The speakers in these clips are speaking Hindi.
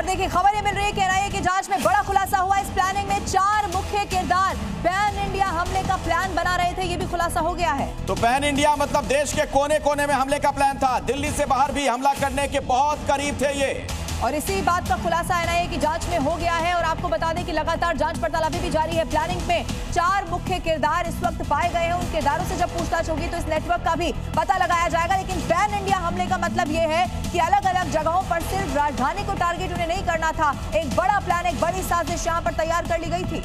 और देखिए खबर ये मिल रही है कि एनआईए की जांच में बड़ा खुलासा हुआ। इस प्लानिंग में 4 मुख्य किरदार पैन इंडिया हमले का प्लान बना रहे थे, ये भी खुलासा हो गया है। तो पैन इंडिया मतलब देश के कोने कोने में हमले का प्लान था, दिल्ली से बाहर भी हमला करने के बहुत करीब थे ये। और इसी बात का खुलासा एनआईए की जांच में हो गया है। और आपको बता दें कि लगातार जांच पड़ताल अभी भी जारी है। प्लानिंग में 4 मुख्य किरदार इस वक्त पाए गए हैं। उन किरदारों से जब पूछताछ होगी तो इस नेटवर्क का भी पता लगाया जाएगा। लेकिन पैन इंडिया हमले का मतलब ये है कि अलग अलग जगहों पर सिर्फ राजधानी को टारगेट उन्हें नहीं करना था। एक बड़ा प्लान, एक बड़ी साजिश यहाँ पर तैयार कर ली गई थी।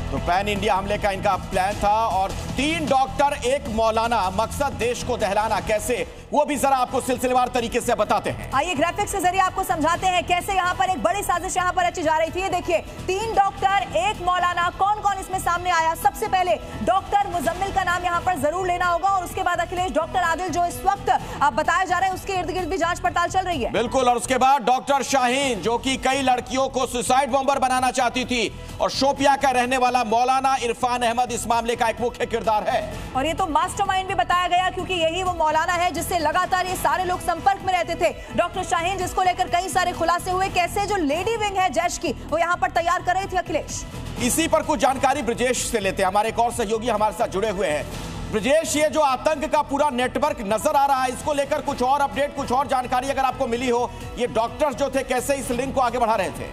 तो पैन इंडिया हमले का इनका प्लान था और 3 डॉक्टर 1 मौलाना, मकसद देश को दहलाना। कैसे, वो भी जरा आपको सिलसिलेवार तरीके से बताते हैं। आइए ग्राफिक्स के जरिए आपको समझाते हैं कैसे यहाँ पर एक बड़ी साजिश यहाँ पर रची जा रही थी। ये देखिए 3 डॉक्टर 1 मौलाना, कौन कौन इसमें सामने आया। सबसे पहले डॉक्टर मुजम्मिल का नाम यहाँ पर जरूर लेना होगा और उसके बाद अखिलेश, डॉक्टर आदिल जो इस वक्त बताया जा रहा है उसके इर्द गिर्द भी जांच पड़ताल चल रही है। बिल्कुल। और उसके बाद डॉक्टर शाहीन जो कि कई लड़कियों को सुसाइड बॉम्बर बनाना चाहती थी, और शोपिया का रहने वाला मौलाना इरफान अहमद इस मामले का एक मुख्य किरदार है। और ये तो मास्टरमाइंड भी बताया गया क्योंकि यही वो मौलाना है जिससे लगातार ये सारे लोग संपर्क में रहते थे। डॉक्टर शाहीन जिसको लेकर कई सारे खुलासे हुए, कैसे जो लेडी विंग है जैश की वो यहाँ पर तैयार कर रही थी अखिलेश। इसी पर कुछ जानकारी ब्रजेश से लेते हैं, हमारे एक और सहयोगी हमारे साथ जुड़े हुए हैं। ब्रजेश, ये जो आतंक का पूरा नेटवर्क नजर आ रहा है, इसको लेकर कुछ और अपडेट, कुछ और जानकारी अगर आपको मिली हो, ये डॉक्टर्स जो थे कैसे इस लिंक को आगे बढ़ा रहे थे?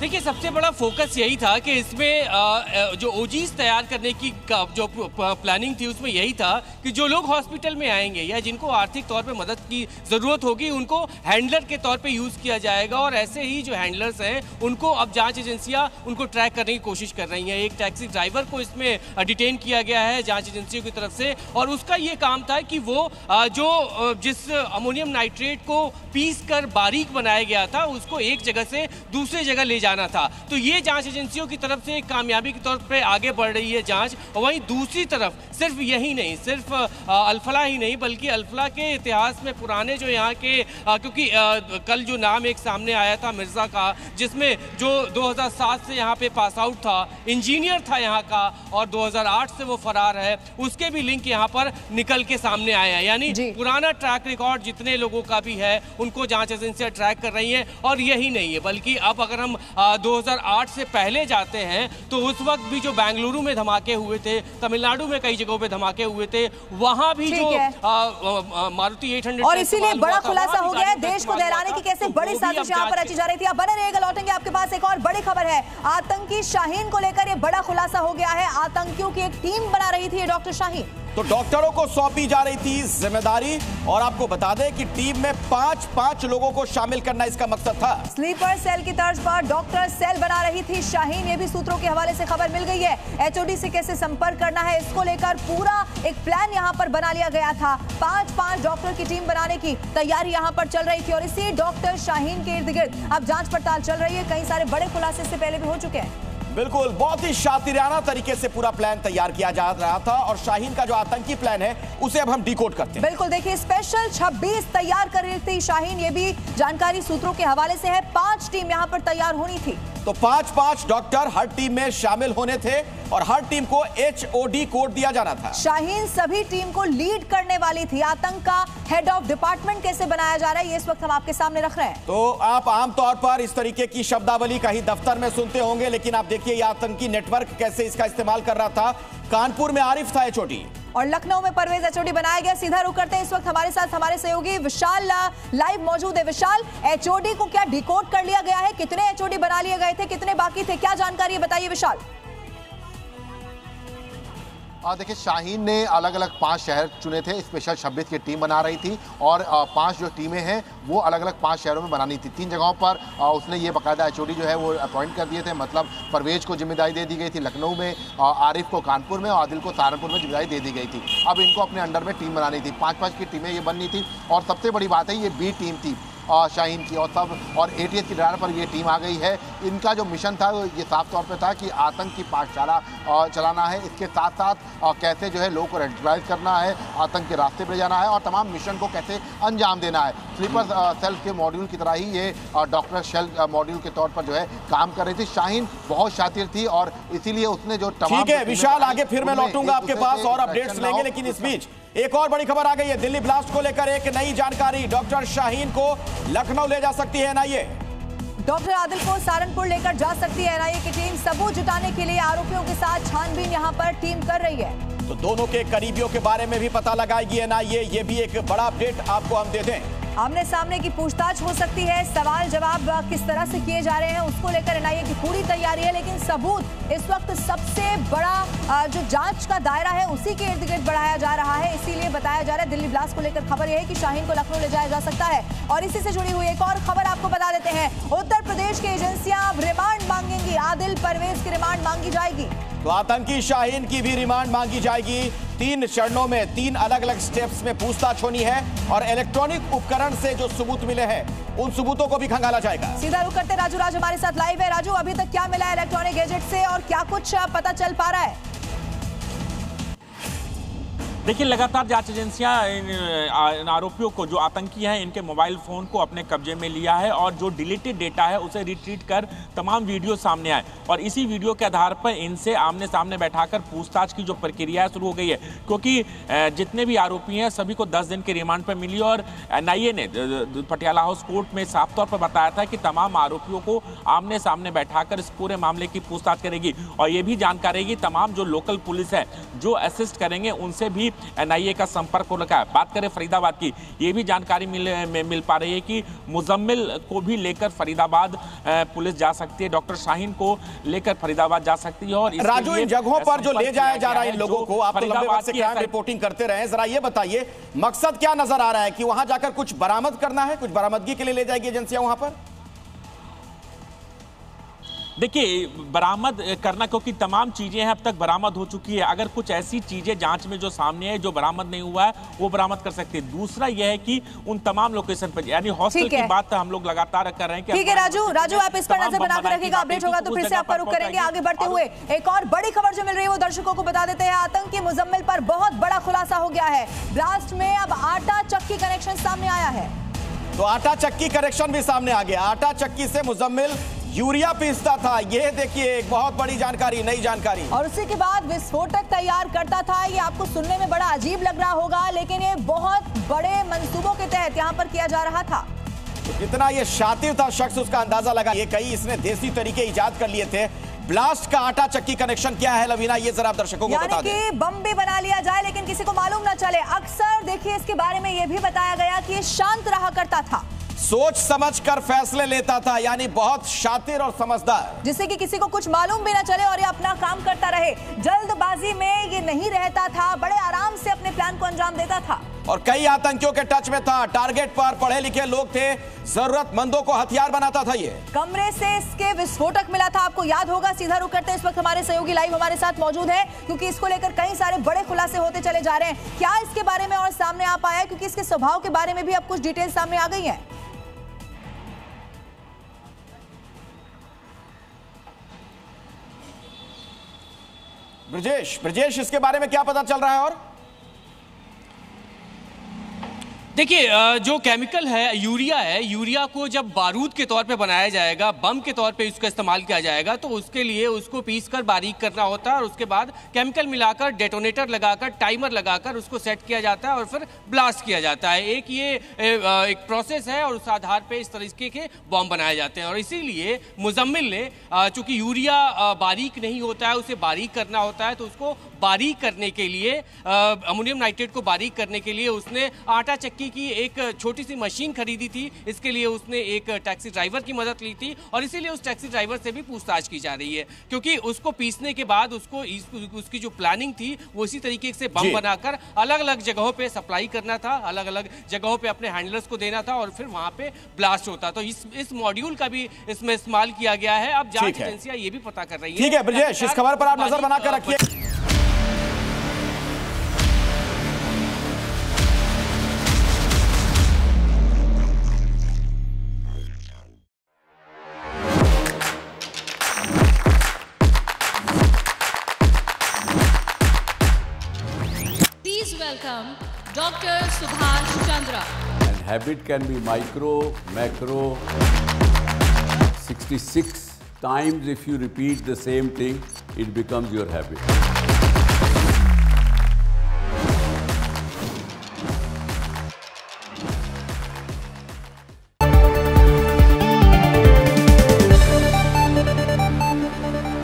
देखिए सबसे बड़ा फोकस यही था कि इसमें जो ओजीज तैयार करने की जो प्लानिंग थी उसमें यही था कि जो लोग हॉस्पिटल में आएंगे या जिनको आर्थिक तौर पे मदद की ज़रूरत होगी उनको हैंडलर के तौर पे यूज़ किया जाएगा। और ऐसे ही जो हैंडलर्स हैं उनको अब जांच एजेंसियां उनको ट्रैक करने की कोशिश कर रही हैं। एक टैक्सी ड्राइवर को इसमें डिटेन किया गया है जाँच एजेंसियों की तरफ से, और उसका ये काम था कि वो जिस अमोनियम नाइट्रेट को पीस कर बारीक बनाया गया था उसको एक जगह से दूसरी जगह ले जाना था। तो ये जांच एजेंसियों की तरफ से एक कामयाबी के तौर पे आगे बढ़ रही है जांच। और वहीं दूसरी तरफ सिर्फ यही नहीं, सिर्फ अल्फला ही नहीं बल्कि अल्फला के इतिहास में पुराने जो यहाँ के क्योंकि कल जो नाम एक सामने आया था मिर्जा का, जिसमें जो 2007 से यहाँ पे पास आउट था, इंजीनियर था यहाँ का, और 2008 से वो फरार है, उसके भी लिंक यहाँ पर निकल के सामने आए हैं। यानी पुराना ट्रैक रिकॉर्ड जितने लोगों का भी है उनको जांच एजेंसियां ट्रैक कर रही हैं। और यही नहीं है बल्कि अब अगर हम 2008 से पहले जाते हैं तो उस वक्त भी जो बेंगलुरु में धमाके हुए थे, तमिलनाडु में कई जगहों पे धमाके हुए थे, वहां भी जो मारुति 800 और इसीलिए बड़ा खुलासा हो गया है देश को दहलाने की कैसे बड़ी साजिश यहाँ पर रची जा रही थी। आप बने रहिएगा, लौटेंगे आपके पास एक और बड़ी खबर है। आतंकी शाहीन को लेकर ये बड़ा खुलासा हो गया है। आतंकियों की एक टीम बना रही थी ये डॉक्टर शाहीन। तो डॉक्टरों को सौंपी जा रही थी जिम्मेदारी, और आपको बता दें कि टीम में 5 लोगों को शामिल करना इसका मकसद था। स्लीपर सेल की तर्ज पर डॉक्टर सेल बना रही थी शाहीन। ये भी सूत्रों के हवाले से खबर मिल गई है। एचओडी से कैसे संपर्क करना है इसको लेकर पूरा एक प्लान यहाँ पर बना लिया गया था। 5 डॉक्टर की टीम बनाने की तैयारी यहाँ पर चल रही थी और इसी डॉक्टर शाहीन के इर्द गिर्द अब जांच पड़ताल चल रही है। कई सारे बड़े खुलासे इससे पहले भी हो चुके हैं। बिल्कुल, बहुत ही शातिराना तरीके से पूरा प्लान तैयार किया जा रहा था, और शाहीन का जो आतंकी प्लान है उसे अब हम डिकोड करते हैं। बिल्कुल, देखिए स्पेशल 26 तैयार कर रही थी शाहीन। ये भी जानकारी सूत्रों के हवाले से है। 5 टीम यहाँ पर तैयार होनी थी। तो 5 डॉक्टर हर टीम में शामिल होने थे और हर टीम को HOD कोड दिया जाना था। शाहीन सभी टीम को लीड करने वाली थी। आतंक का हेड ऑफ डिपार्टमेंट कैसे बनाया जा रहा है ये इस वक्त हम आपके सामने रख रहे हैं। तो आप आमतौर पर इस तरीके की शब्दावली कहीं दफ्तर में सुनते होंगे, लेकिन आप देखिए ये आतंकी नेटवर्क कैसे इसका इस्तेमाल कर रहा था। कानपुर में आरिफ था HOD और लखनऊ में परवेज HOD बनाया गया। सीधा रुक करते हैं इस वक्त हमारे साथ हमारे सहयोगी विशाल लाइव मौजूद है। विशाल, HOD को क्या डिकोड कर लिया गया है? कितने HOD बना लिए गए थे, कितने बाकी थे, क्या जानकारी है बताइए विशाल। देखिए शाहीन ने अलग अलग 5 शहर चुने थे। स्पेशल 26 की टीम बना रही थी और 5 जो टीमें हैं वो अलग अलग 5 शहरों में बनानी थी। 3 जगहों पर उसने ये बाकायदा HOD जो है वो अपॉइंट कर दिए थे। मतलब परवेज को जिम्मेदारी दे दी गई थी लखनऊ में, आरिफ को कानपुर में और आदिल को सहारनपुर में जिम्मेदारी दे दी गई थी। अब इनको अपने अंडर में टीम बनानी थी। 5 की टीमें ये बननी थी और सबसे बड़ी बात है ये B टीम थी शाहीन की, और ATS की डरार पर ये टीम आ गई है। इनका जो मिशन था वो ये साफ तौर पे था कि आतंक की पाठशाला चलाना है, इसके साथ साथ कैसे जो है लोगों को रेडिकलाइज करना है, आतंक के रास्ते पर जाना है और तमाम मिशन को कैसे अंजाम देना है। स्लीपर सेल के मॉड्यूल की तरह ही ये डॉक्टर सेल मॉड्यूल के तौर पर जो है काम कर रही थी। शाहीन बहुत शातिर थी और इसीलिए उसने जो ठीक है विशाल, आगे फिर मैं लौटूंगा आपके पास और अपडेट्स लेंगे, लेकिन इस बीच एक और बड़ी खबर आ गई है दिल्ली ब्लास्ट को लेकर एक नई जानकारी। डॉक्टर शाहीन को लखनऊ ले जा सकती है एनआईए। डॉक्टर आदिल को सहारनपुर लेकर जा सकती है एनआईए की टीम। सबूत जुटाने के लिए आरोपियों के साथ छानबीन यहां पर टीम कर रही है। तो दोनों के करीबियों के बारे में भी पता लगाएगी एनआईए। ये भी एक बड़ा अपडेट आपको हम दे दें। आमने सामने की पूछताछ हो सकती है, सवाल जवाब किस तरह से किए जा रहे हैं उसको लेकर एनआईए की पूरी तैयारी है। लेकिन सबूत इस वक्त सबसे बड़ा जो जांच का दायरा है उसी के इर्द गिर्द बढ़ाया जा रहा है। इसीलिए बताया जा रहा है दिल्ली ब्लास्ट को लेकर खबर यह है कि शाहीन को लखनऊ ले जाया जा सकता है। और इसी से जुड़ी हुई एक और खबर आपको बता देते हैं, उत्तर प्रदेश की एजेंसियां अब रिमांड मांगेंगी। आदिल परवेज की रिमांड मांगी जाएगी। तो आतंकी शाहीन की भी रिमांड मांगी जाएगी। 3 चरणों में 3 अलग अलग स्टेप्स में पूछताछ होनी है और इलेक्ट्रॉनिक उपकरण से जो सबूत मिले हैं उन सबूतों को भी खंगाला जाएगा। सीधा रुक करते राजू राज हमारे साथ लाइव है। राजू, अभी तक क्या मिला है इलेक्ट्रॉनिक गैजेट से और क्या कुछ पता चल पा रहा है? देखिए, लगातार जांच एजेंसियां इन आरोपियों को, जो आतंकी हैं, इनके मोबाइल फोन को अपने कब्जे में लिया है और जो डिलीटेड डेटा है उसे रिट्रीट कर तमाम वीडियो सामने आए और इसी वीडियो के आधार पर इनसे आमने सामने बैठाकर पूछताछ की जो प्रक्रिया है शुरू हो गई है। क्योंकि जितने भी आरोपी हैं सभी को 10 दिन के रिमांड पर मिली और एनआईए ने पटियाला हाउस कोर्ट में साफ तौर पर बताया था कि तमाम आरोपियों को आमने सामने बैठाकर इस पूरे मामले की पूछताछ करेगी और ये भी जानकारी कि तमाम जो लोकल पुलिस है जो असिस्ट करेंगे उनसे भी एनआईए का संपर्क हो रखा है। बात करें फरीदाबाद की, ये भी जानकारी मिल पा रही है कि मुजम्मिल को भी लेकर फरीदाबाद पुलिस जा सकती है, डॉक्टर शाहीन को लेकर फरीदाबाद जा सकती है। और राजू, इन जगहों पर जो ले जाया जा रहा है इन लोगों को, आप लंबे वक्त से क्राइम रिपोर्टिंग करते रहे, जरा ये बताइए मकसद क्या नजर आ रहा है? कि वहां जाकर कुछ बरामद करना है, कुछ बरामदगी के लिए ले जाएगी एजेंसियां वहां पर? देखिए, बरामद करना, क्योंकि तमाम चीजें हैं अब तक बरामद हो चुकी है। अगर कुछ ऐसी चीजें जांच में जो सामने है जो बरामद नहीं हुआ है वो बरामद कर सकते हैं। दूसरा यह है कि उन तमाम लोकेशन पर, यानी हॉस्टल की बात हम लोग लगातार कर रहे हैं। ठीक है राजू, आप इस पर नजर बनाकर रखिएगा। अपडेट होगा तो फिर से आपका रुख करेंगे। आगे बढ़ते हुए एक और बड़ी खबर जो मिल रही है वो दर्शकों को बता देते हैं। आतंकी मुजम्मिल पर बहुत बड़ा खुलासा हो गया है। ब्लास्ट में अब आटा चक्की कनेक्शन सामने आया है। तो आटा चक्की कनेक्शन भी सामने आ गया। आटा चक्की से मुजम्मिल यूरिया पीसता था। ये देखिए, एक बहुत बड़ी जानकारी, नई जानकारी। और उसी के बाद विस्फोटक तैयार करता था। ये आपको सुनने में बड़ा अजीब लग रहा होगा, लेकिन ये बहुत बड़े मंसूबों के तहत यहाँ पर किया जा रहा था। तो कितना ये शातिर था शख्स, उसका अंदाजा लगा। ये कई इसने देसी तरीके इजाद कर लिए थे। ब्लास्ट का आटा चक्की कनेक्शन क्या है लवीना, ये जरा आप दर्शकों को बता दें। यानी कि बम भी बना लिया जाए लेकिन किसी को मालूम ना चले। अक्सर देखिए इसके बारे में ये भी बताया गया कि ये शांत रहा करता था, सोच समझकर फैसले लेता था, यानी बहुत शातिर और समझदार, जिससे कि किसी को कुछ मालूम भी ना चले और ये अपना काम करता रहे। जल्दबाजी में ये नहीं रहता था, बड़े आराम से अपने प्लान को अंजाम देता था। और कई आतंकियों के टच में था। टारगेट पर पढ़े लिखे लोग थे, जरूरतमंदों को हथियार बनाता था। ये कमरे से इसके विस्फोटक मिला था, आपको याद होगा। सीधा रुक करते इस वक्त हमारे सहयोगी लाइव हमारे साथ मौजूद है, क्योंकि इसको लेकर कई सारे बड़े खुलासे होते चले जा रहे हैं। क्या इसके बारे में और सामने आ पाया, क्योंकि इसके स्वभाव के बारे में भी अब कुछ डिटेल सामने आ गई है। ब्रजेश, इसके बारे में क्या पता चल रहा है? और देखिए, जो केमिकल है यूरिया है, यूरिया को जब बारूद के तौर पे बनाया जाएगा, बम के तौर पे इसका इस्तेमाल किया जाएगा, तो उसके लिए उसको पीसकर बारीक करना होता है और उसके बाद केमिकल मिलाकर, डेटोनेटर लगाकर, टाइमर लगाकर उसको सेट किया जाता है और फिर ब्लास्ट किया जाता है। एक प्रोसेस है और उस आधार पे इस तरीके के बम बनाए जाते हैं। और इसीलिए मुजम्मिल ने, चूंकि यूरिया बारीक नहीं होता है, उसे बारीक करना होता है, तो उसको बारीक करने के लिए, अमोनियम नाइट्रेट को बारीक करने के लिए उसने आटा चक्की की एक छोटी सी मशीन खरीदी थी। इसके लिए उसने एक टैक्सी ड्राइवर की मदद ली थी और इसीलिए उस टैक्सी ड्राइवर से भी पूछताछ की जा रही है, क्योंकि उसको पीसने के बाद उसकी जो प्लानिंग थी वो इसी तरीके से बम बनाकर अलग अलग जगहों पे सप्लाई करना था, अलग अलग जगहों पे अपने हैंडलर्स को देना था और फिर वहां पे ब्लास्ट होता। तो इस मॉड्यूल का भी इसमें इस्तेमाल किया गया है। अब जांच एजेंसियां ये भी पता कर रही है। ठीक है ब्रजेश, इस खबर पर आप नजर बनाकर रखिए। Welcome Dr. Subhash Chandra. And habit can be micro, macro. 66 times if you repeat the same thing, it becomes your habit.